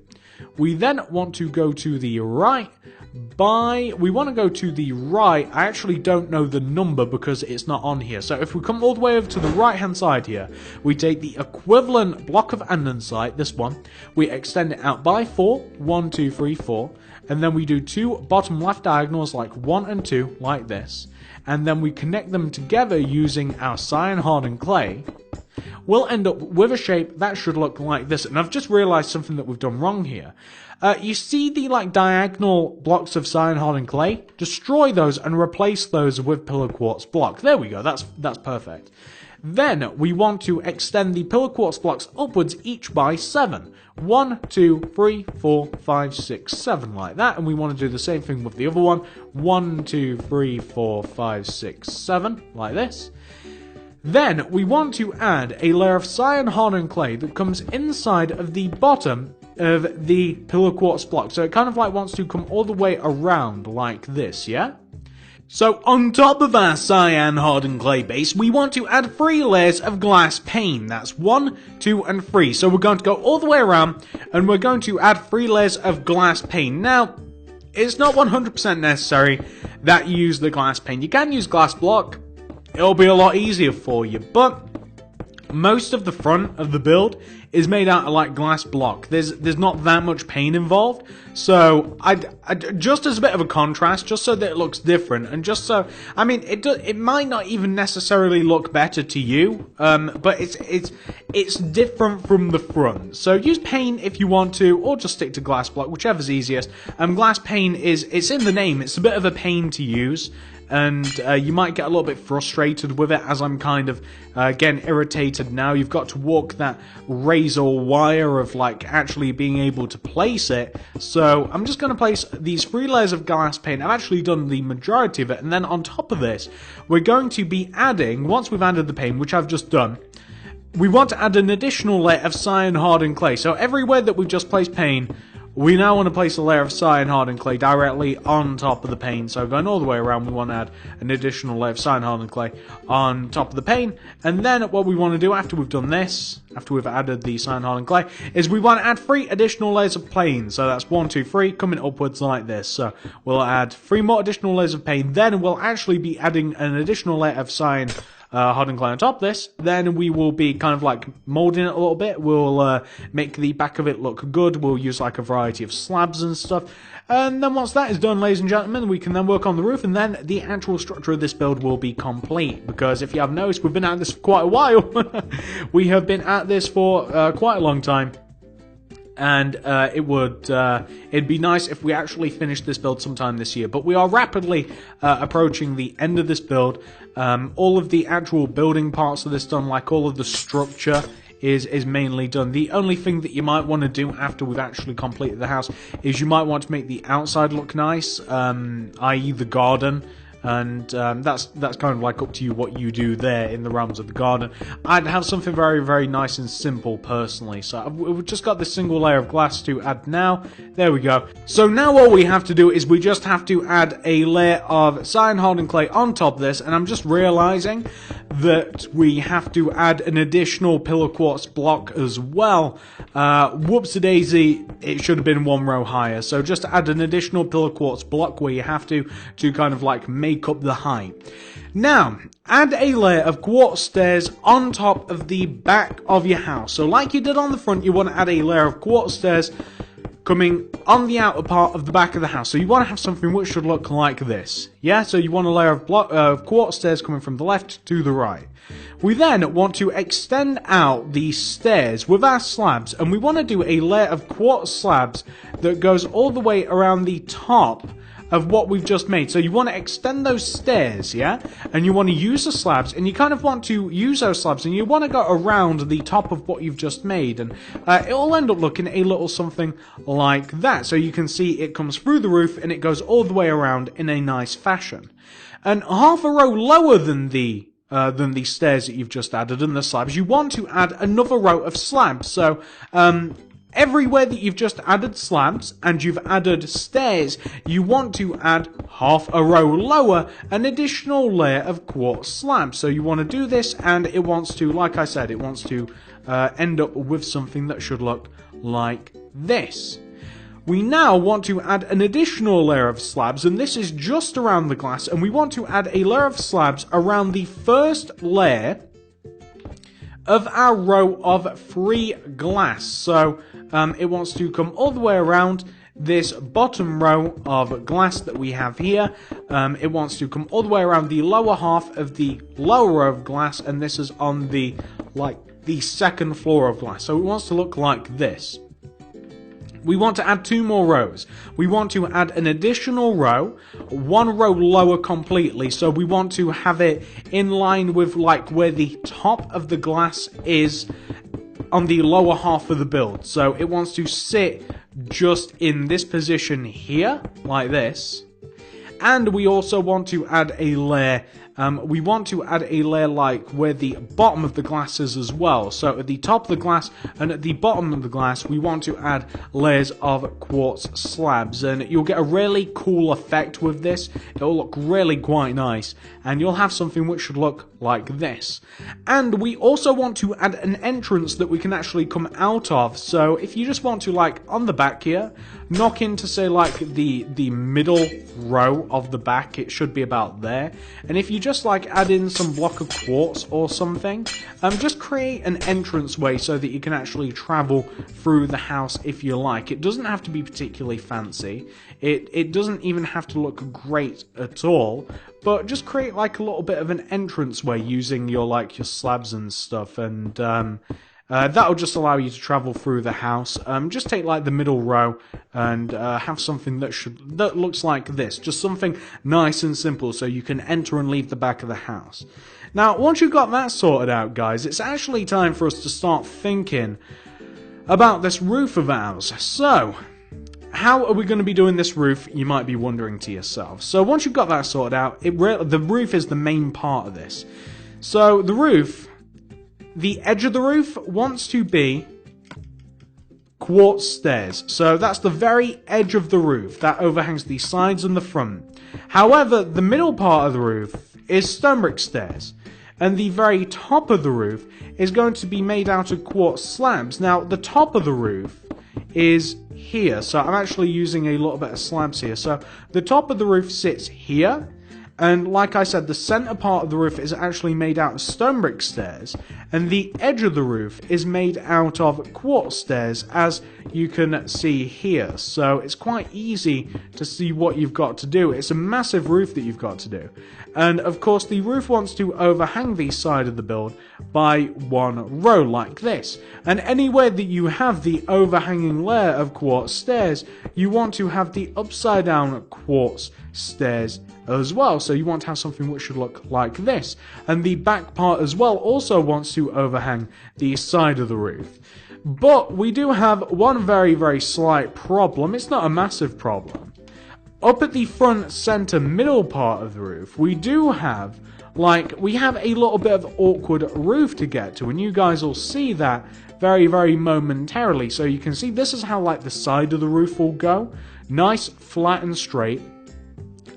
We then want to go to the right we want to go to the right. I actually don't know the number because it's not on here. So if we come all the way over to the right hand side here, we take the equivalent block of andesite, this one, we extend it out by 4, 1, 2, 3, 4, and then we do 2 bottom left diagonals like 1 and 2, like this, and then we connect them together using our cyan hardened clay. We'll end up with a shape that should look like this. And I've just realized something that we've done wrong here. You see the diagonal blocks of cyan hardened clay? Destroy those and replace those with pillar quartz block. There we go, that's perfect. Then we want to extend the pillar quartz blocks upwards each by 7. 1, 2, 3, 4, 5, 6, 7, like that. And we want to do the same thing with the other one. 1, 2, 3, 4, 5, 6, 7, like this. Then we want to add a layer of cyan hardened clay that comes inside of the bottom of the pillar quartz block. So it kind of wants to come all the way around like this, yeah? So on top of our cyan hardened clay base, we want to add 3 layers of glass pane. That's 1, 2, and 3. So we're going to go all the way around and we're going to add 3 layers of glass pane. Now, it's not 100% necessary that you use the glass pane. You can use glass block. It'll be a lot easier for you, but most of the front of the build is made out of glass block. There's not that much paint involved, so I just as a bit of a contrast, just so that it looks different, and just so it might not even necessarily look better to you, but it's different from the front. So use paint if you want to, or just stick to glass block, whichever's easiest. Glass paint it's in the name. It's a bit of a pain to use. And you might get a little bit frustrated with it, as I'm kind of getting irritated now. You've got to walk that razor wire of actually being able to place it. So I'm just going to place these 3 layers of glass paint. I've actually done the majority of it, and then on top of this, we're going to be adding, once we've added the paint, which I've just done, we want to add an additional layer of cyan hardened clay. So everywhere that we've just placed paint, we now want to place a layer of cyan hardened clay directly on top of the pane. So going all the way around, we want to add an additional layer of cyan hardened clay on top of the pane. And then what we want to do after we've done this, after we've added the cyan hardened clay, is we want to add 3 additional layers of pane. So that's 1, 2, 3, coming upwards like this. So we'll add 3 more additional layers of pane. Then we'll actually be adding an additional layer of cyan hardened clay on top of this. Then we will be kind of molding it a little bit. We'll make the back of it look good. We'll use a variety of slabs and stuff. And then once that is done, ladies and gentlemen, we can then work on the roof, and then the actual structure of this build will be complete. Because if you have noticed, we've been at this for quite a while. We have been at this for quite a long time. And it'd be nice if we actually finished this build sometime this year. But we are rapidly approaching the end of this build. All of the actual building parts of this done, all of the structure is mainly done. The only thing that you might want to do after we've actually completed the house is you might want to make the outside look nice, i.e. the garden. And that's kind of up to you what you do there in the realms of the garden. I'd have something very, very nice and simple personally. So we've just got this single layer of glass to add now. There we go. So now all we have to do is we just have to add a layer of cyan hardened clay on top of this. And I'm just realizing that we have to add an additional pillar quartz block as well. Whoops-a-daisy, it should have been 1 row higher. So just add an additional pillar quartz block where you have to kind of make up the height. Now, add a layer of quartz stairs on top of the back of your house. So like you did on the front, you want to add a layer of quartz stairs coming on the outer part of the back of the house. So you want to have something which should look like this. Yeah, so you want a layer of quartz stairs coming from the left to the right. We then want to extend out the stairs with our slabs, and we want to do a layer of quartz slabs that goes all the way around the top of what we've just made. So you want to extend those stairs, yeah? And you want to use the slabs, and you kind of want to use those slabs, and you want to go around the top of what you've just made, and it'll end up looking a little something like that. So you can see it comes through the roof, and it goes all the way around in a nice fashion. And half a row lower than the stairs that you've just added and the slabs, you want to add another row of slabs. So everywhere that you've just added slabs and you've added stairs, you want to add half a row lower an additional layer of quartz slabs. So you want to do this, and it wants to, like I said, it wants to end up with something that should look like this. we now want to add an additional layer of slabs, and this is just around the glass, and we want to add a layer of slabs around the first layer of our row of 3 glass. So it wants to come all the way around this bottom row of glass that we have here. It wants to come all the way around the lower half of the lower row of glass, and this is on the second floor of glass. So it wants to look like this. We want to add 2 more rows. We want to add an additional row, 1 row lower completely. So we want to have it in line with like where the top of the glass is on the lower half of the build. So it wants to sit just in this position here, like this. And we also want to add a layer. We want to add a layer like where the bottom of the glass is as well. So at the top of the glass and at the bottom of the glass, we want to add layers of quartz slabs. And you'll get a really cool effect with this. It'll look really quite nice. And you'll have something which should look like this. And we also want to add an entrance that we can actually come out of. So if you just want to, like, on the back here, knock into, say, like, the middle row of the back, it should be about there. And if you just like add in some block of quartz or something, just create an entranceway so that you can actually travel through the house if you like. It doesn't have to be particularly fancy. It doesn't even have to look great at all, but just create like a little bit of an entranceway using your slabs and stuff, and that'll just allow you to travel through the house. Just take like the middle row and have something that looks like this. Just something nice and simple so you can enter and leave the back of the house. Now, once you've got that sorted out, guys, it's actually time for us to start thinking about this roof of ours. So, how are we going to be doing this roof, you might be wondering to yourself. So once you've got that sorted out, the roof is the main part of this. So the roof, the edge of the roof wants to be quartz stairs. So that's the very edge of the roof that overhangs the sides and the front. However, the middle part of the roof is stone brick stairs. And the very top of the roof is going to be made out of quartz slabs. Now, the top of the roof is here. So I'm actually using a little bit of slabs here. So the top of the roof sits here. And like I said, the center part of the roof is actually made out of stone brick stairs, and the edge of the roof is made out of quartz stairs, as you can see here. So it's quite easy to see what you've got to do. It's a massive roof that you've got to do. And of course, the roof wants to overhang the side of the build by 1 row like this. And anywhere that you have the overhanging layer of quartz stairs, you want to have the upside down quartz stairs as well. So you want to have something which should look like this. And the back part as well also wants to overhang the side of the roof. But we do have one very, very slight problem. It's not a massive problem. Up at the front, center, middle part of the roof, we have a little bit of awkward roof to get to, and you guys will see that very, very momentarily. So you can see this is how like the side of the roof will go. Nice, flat and straight.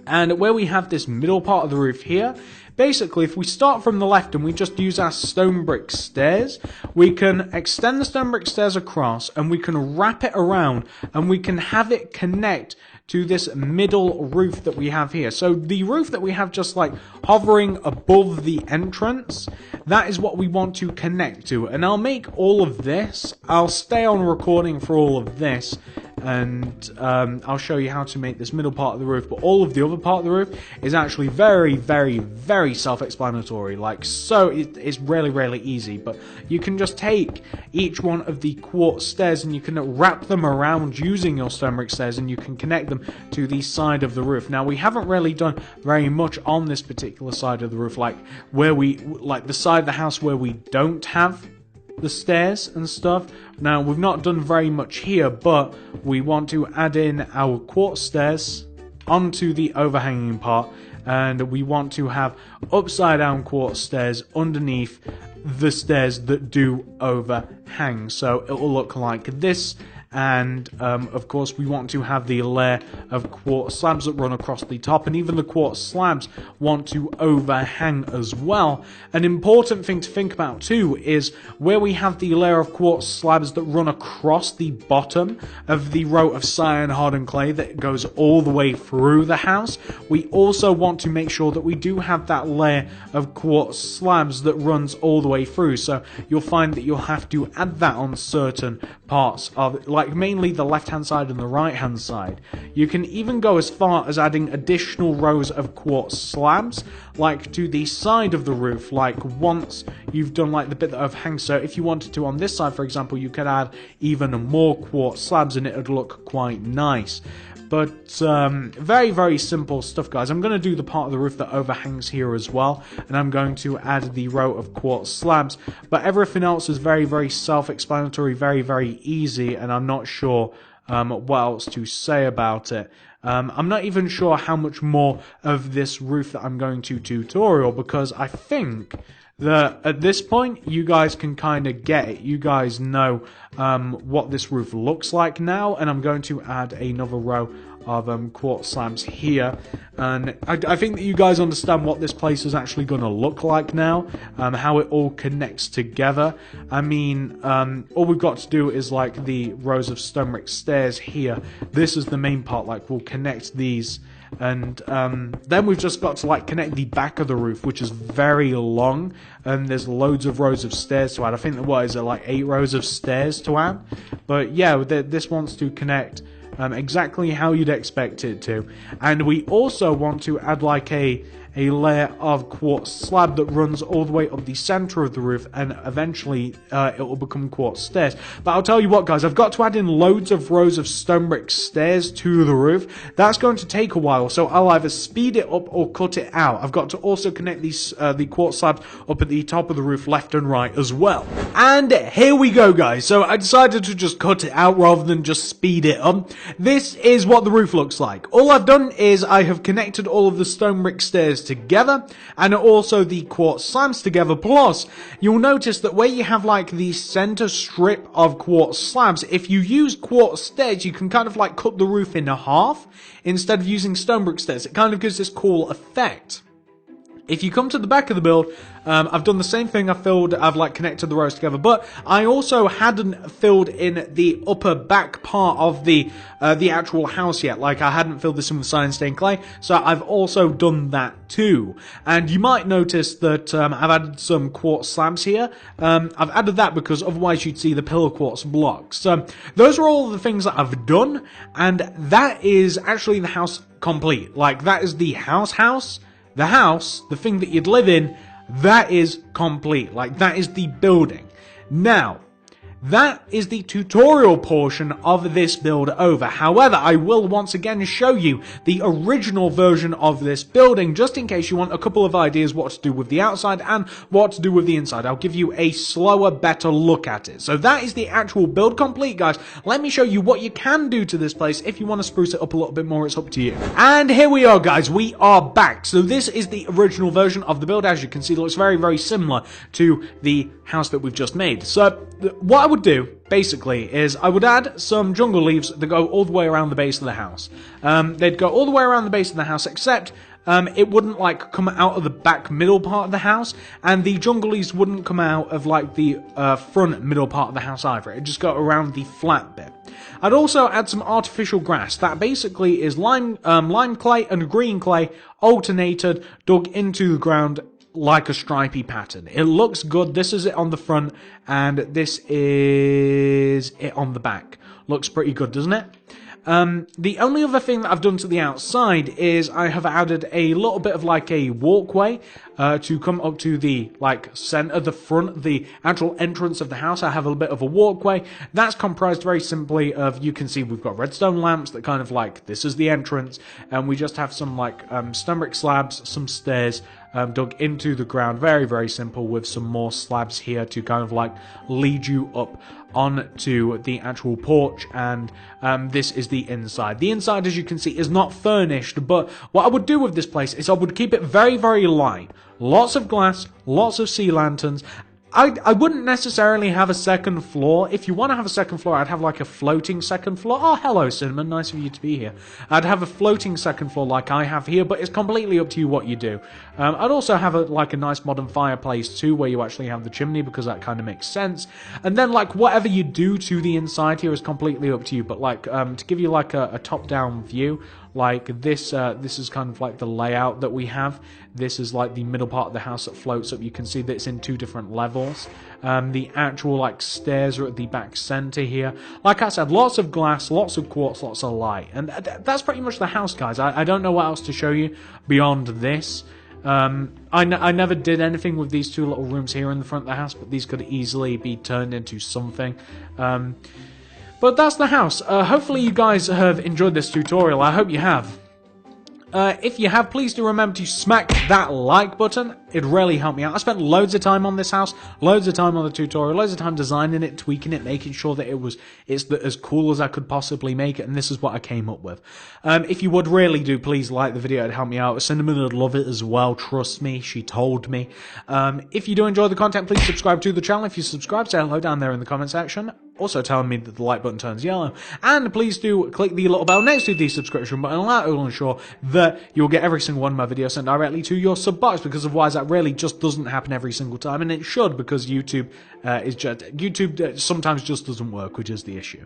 And where we have this middle part of the roof here, basically if we start from the left and we just use our stone brick stairs, we can extend the stone brick stairs across and we can wrap it around and we can have it connect to this middle roof that we have here. So the roof that we have just like hovering above the entrance, that is what we want to connect to. And I'll make all of this, I'll stay on recording for all of this, and I'll show you how to make this middle part of the roof, but all of the other part of the roof is actually very, very, very self-explanatory. So it's really, really easy, but you can just take each one of the quartz stairs and you can wrap them around using your stone brick stairs, and you can connect them to the side of the roof. Now, we haven't really done very much on this particular side of the roof, like the side of the house where we don't have the stairs and stuff. Now, we've not done very much here, but we want to add in our quartz stairs onto the overhanging part, and we want to have upside down quartz stairs underneath the stairs that do overhang. So it will look like this, and of course we want to have the layer of quartz slabs that run across the top, and even the quartz slabs want to overhang as well. An important thing to think about too is where we have the layer of quartz slabs that run across the bottom of the row of cyan hardened clay that goes all the way through the house, we also want to make sure that we do have that layer of quartz slabs that runs all the way through. So you'll find that you'll have to add that on certain parts of, like mainly the left hand side and the right hand side. You can even go as far as adding additional rows of quartz slabs, like to the side of the roof, like once you've done like the bit that overhangs. So if you wanted to on this side, for example, you could add even more quartz slabs and it would look quite nice. But very, very simple stuff, guys. I'm going to do the part of the roof that overhangs here as well, and I'm going to add the row of quartz slabs. But everything else is very, very self-explanatory, very, very easy, and I'm not sure what else to say about it. I'm not even sure how much more of this roof that I'm going to tutorial, because I think that at this point you guys can kind of get it. You guys know what this roof looks like now, and I'm going to add another row of quartz slabs here, and I think that you guys understand what this place is actually going to look like now, how it all connects together. I mean, all we've got to do is like the rows of stone brick stairs here. This is the main part, like we'll connect these, and then we've just got to like connect the back of the roof, which is very long, and there's loads of rows of stairs to add. I think that what is it, like 8 rows of stairs to add? But yeah, this wants to connect exactly how you'd expect it to. And we also want to add like a layer of quartz slab that runs all the way up the center of the roof, and eventually it will become quartz stairs. But I'll tell you what, guys, I've got to add in loads of rows of stone brick stairs to the roof. That's going to take a while, so I'll either speed it up or cut it out. I've got to also connect these the quartz slabs up at the top of the roof left and right as well. And here we go, guys. So I decided to just cut it out rather than just speed it up. This is what the roof looks like. All I've done is I have connected all of the stone brick stairs together, and also the quartz slabs together. Plus, you'll notice that where you have like the center strip of quartz slabs, if you use quartz stairs, you can kind of like cut the roof in half instead of using stone brick stairs. It kind of gives this cool effect. If you come to the back of the build, I've done the same thing. I've like connected the rows together, but I also hadn't filled in the upper back part of the actual house yet. Like I hadn't filled this in with cyan stained clay, so I've also done that too. And you might notice that I've added some quartz slabs here. I've added that because otherwise you'd see the pillar quartz blocks. So those are all the things that I've done, and that is actually the house complete. Like that is the house. The house, the thing that you'd live in, that is complete. Like, that is the building. Now, that is the tutorial portion of this build over. However, I will once again show you the original version of this building, just in case you want a couple of ideas what to do with the outside and what to do with the inside. I'll give you a slower, better look at it. So that is the actual build complete, guys. Let me show you what you can do to this place. If you want to spruce it up a little bit more, it's up to you. And here we are, guys. We are back. So this is the original version of the build. As you can see, it looks very, very similar to the house that we've just made. So what I would do, basically, is I would add some jungle leaves that go all the way around the base of the house. They'd go all the way around the base of the house, except it wouldn't like come out of the back middle part of the house, and the jungle leaves wouldn't come out of like the front middle part of the house either. It'd just go around the flat bit. I'd also add some artificial grass. That basically is lime clay and green clay alternated, dug into the ground like a stripy pattern. It looks good. This is it on the front, and this is it on the back. Looks pretty good, doesn't it? The only other thing that I've done to the outside is I have added a little bit of like a walkway to come up to the like center, the front, the actual entrance of the house. I have a bit of a walkway that's comprised very simply of, you can see we've got redstone lamps that kind of like, this is the entrance, and we just have some like stone brick slabs, some stairs dug into the ground. Very, very simple, with some more slabs here to kind of like lead you up onto the actual porch, and this is the inside. The inside, as you can see, is not furnished, but what I would do with this place is I would keep it very, very light. Lots of glass, lots of sea lanterns. I wouldn't necessarily have a second floor. If you want to have a second floor, I'd have like a floating second floor. Oh, hello, Cinnamon. Nice of you to be here. I'd have a floating second floor like I have here, but it's completely up to you what you do. I'd also have like a nice modern fireplace too, where you actually have the chimney, because that kind of makes sense. And then like whatever you do to the inside here is completely up to you. But like to give you like a top-down view, like this is kind of like the layout that we have. This is like the middle part of the house that floats up. You can see that it's in 2 different levels. The actual like stairs are at the back center here. Like I said, lots of glass, lots of quartz, lots of light. And that's pretty much the house, guys. I don't know what else to show you beyond this. I never did anything with these 2 little rooms here in the front of the house, but these could easily be turned into something. But that's the house. Hopefully you guys have enjoyed this tutorial. I hope you have. If you have, please do remember to smack that like button. It'd really help me out. I spent loads of time on this house, loads of time on the tutorial, loads of time designing it, tweaking it, making sure that it's as cool as I could possibly make it, and this is what I came up with. If you would really do, please like the video. It'd help me out. Cinnamon would love it as well. Trust me, she told me. If you do enjoy the content, please subscribe to the channel. If you subscribe, say hello down there in the comment section. Also telling me that the like button turns yellow. And please do click the little bell next to the subscription button, and that will ensure that you'll get every single one of my videos sent directly to your sub box, because otherwise that really just doesn't happen every single time, and it should, because YouTube sometimes just doesn't work, which is the issue.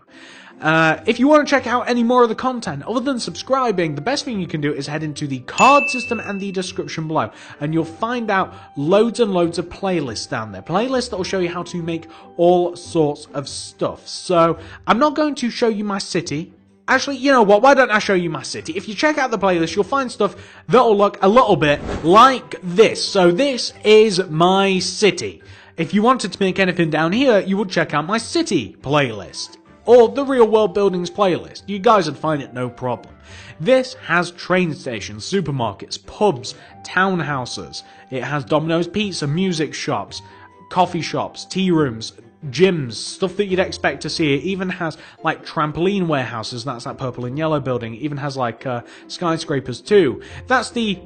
If you want to check out any more of the content other than subscribing, the best thing you can do is head into the card system and the description below, and you'll find out loads and loads of playlists down there. Playlists that will show you how to make all sorts of stuff. So I'm not going to show you my city. Actually, you know what? Why don't I show you my city? If you check out the playlist, you'll find stuff that'll look a little bit like this. So this is my city. If you wanted to make anything down here, you would check out my city playlist, or the real world buildings playlist. You guys would find it no problem. This has train stations, supermarkets, pubs, townhouses. It has Domino's Pizza, music shops, coffee shops, tea rooms, gyms, stuff that you'd expect to see. It even has like trampoline warehouses. That's that purple and yellow building. It even has like skyscrapers too. That's the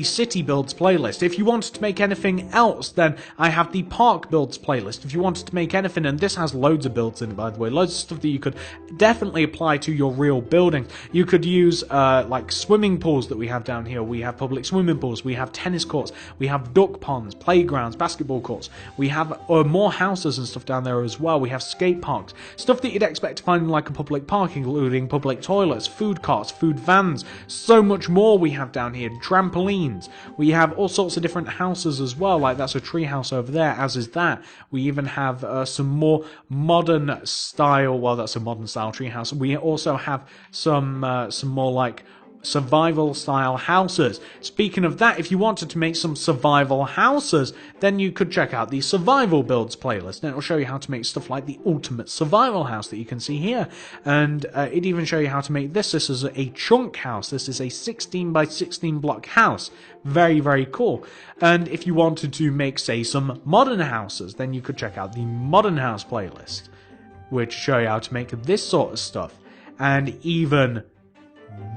city builds playlist. If you wanted to make anything else, then I have the park builds playlist. If you wanted to make anything, and this has loads of builds in it, by the way, loads of stuff that you could definitely apply to your real building. You could use like swimming pools that we have down here. We have public swimming pools. We have tennis courts. We have duck ponds, playgrounds, basketball courts. We have more houses and stuff down there as well. We have skate parks, stuff that you'd expect to find in like a public park, including public toilets, food carts, food vans, so much more we have down here. Trampolines. We have all sorts of different houses as well, like that's a tree house over there, as is that. We even have some more modern style, well, that's a modern style tree house. We also have some more like survival style houses. Speaking of that, if you wanted to make some survival houses, then you could check out the survival builds playlist, and it'll show you how to make stuff like the ultimate survival house that you can see here. And it even show you how to make this. This is a chunk house. This is a 16 by 16 block house. Very, very cool. And if you wanted to make, say, some modern houses, then you could check out the modern house playlist, which show you how to make this sort of stuff. And even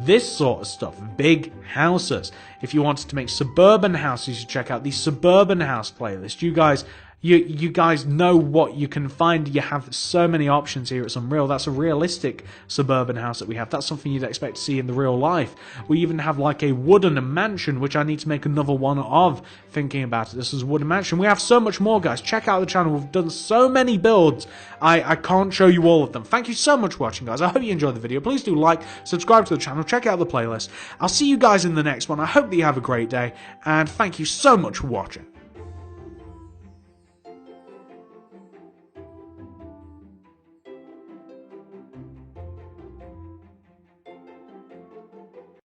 this sort of stuff, big houses. If you wanted to make suburban houses, you should check out the suburban house playlist. You guys know what you can find. You have so many options here. It's unreal. That's a realistic suburban house that we have. That's something you'd expect to see in the real life. We even have like a wooden mansion, which I need to make another one of, thinking about it. This is a wooden mansion. We have so much more, guys. Check out the channel. We've done so many builds. I can't show you all of them. Thank you so much for watching, guys. I hope you enjoyed the video. Please do like, subscribe to the channel, check out the playlist. I'll see you guys in the next one. I hope that you have a great day, and thank you so much for watching.